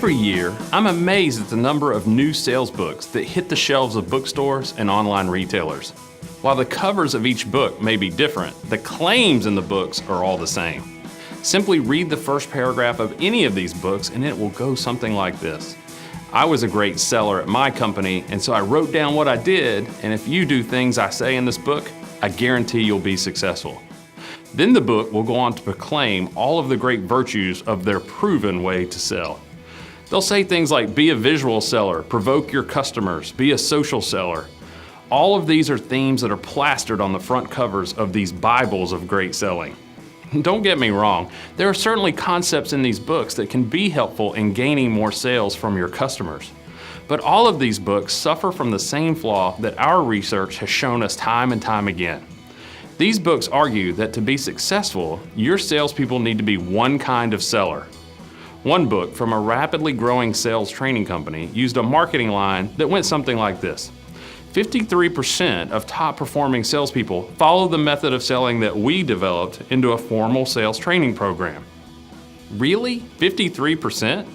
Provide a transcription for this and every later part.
Every year, I'm amazed at the number of new sales books that hit the shelves of bookstores and online retailers. While the covers of each book may be different, the claims in the books are all the same. Simply read the first paragraph of any of these books and it will go something like this. I was a great seller at my company, and so I wrote down what I did, and if you do things I say in this book, I guarantee you'll be successful. Then the book will go on to proclaim all of the great virtues of their proven way to sell. They'll say things like, be a visual seller, provoke your customers, be a social seller. All of these are themes that are plastered on the front covers of these Bibles of great selling. Don't get me wrong, there are certainly concepts in these books that can be helpful in gaining more sales from your customers. But all of these books suffer from the same flaw that our research has shown us time and time again. These books argue that to be successful, your salespeople need to be one kind of seller. One book from a rapidly growing sales training company used a marketing line that went something like this. 53% of top performing salespeople follow the method of selling that we developed into a formal sales training program. Really? 53%?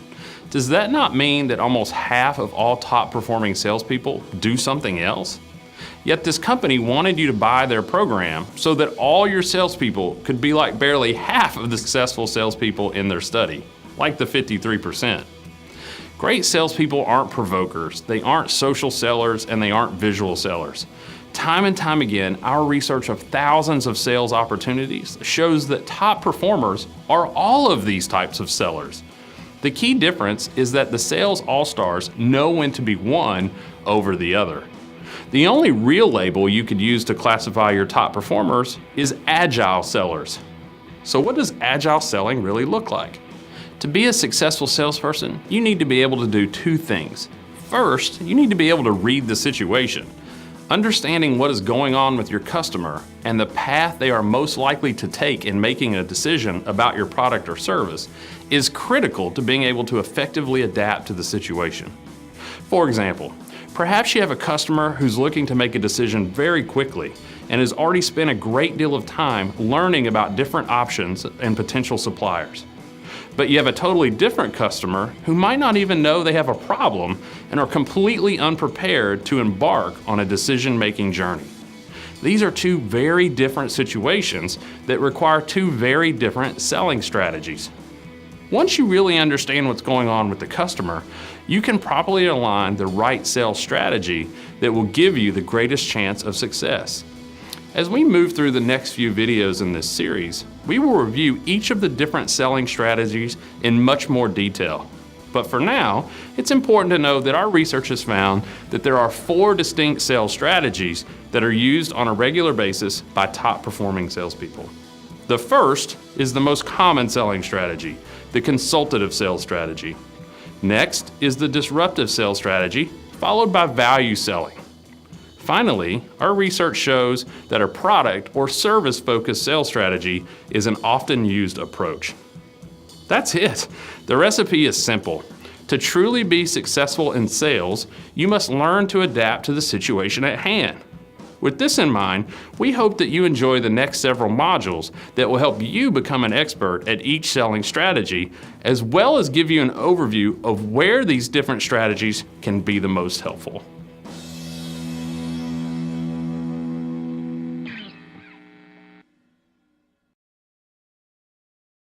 Does that not mean that almost half of all top performing salespeople do something else? Yet this company wanted you to buy their program so that all your salespeople could be like barely half of the successful salespeople in their study, like the 53%. Great salespeople aren't provokers, they aren't social sellers, and they aren't visual sellers. Time and time again, our research of thousands of sales opportunities shows that top performers are all of these types of sellers. The key difference is that the sales all-stars know when to be one over the other. The only real label you could use to classify your top performers is agile sellers. So what does agile selling really look like? To be a successful salesperson, you need to be able to do two things. First, you need to be able to read the situation. Understanding what is going on with your customer and the path they are most likely to take in making a decision about your product or service is critical to being able to effectively adapt to the situation. For example, perhaps you have a customer who's looking to make a decision very quickly and has already spent a great deal of time learning about different options and potential suppliers. But you have a totally different customer who might not even know they have a problem and are completely unprepared to embark on a decision-making journey. These are two very different situations that require two very different selling strategies. Once you really understand what's going on with the customer, you can properly align the right sales strategy that will give you the greatest chance of success. As we move through the next few videos in this series, we will review each of the different selling strategies in much more detail. But for now, it's important to know that our research has found that there are 4 distinct sales strategies that are used on a regular basis by top performing salespeople. The first is the most common selling strategy, the consultative sales strategy. Next is the disruptive sales strategy, followed by value selling. Finally, our research shows that a product or service-focused sales strategy is an often used approach. That's it. The recipe is simple. To truly be successful in sales, you must learn to adapt to the situation at hand. With this in mind, we hope that you enjoy the next several modules that will help you become an expert at each selling strategy, as well as give you an overview of where these different strategies can be the most helpful.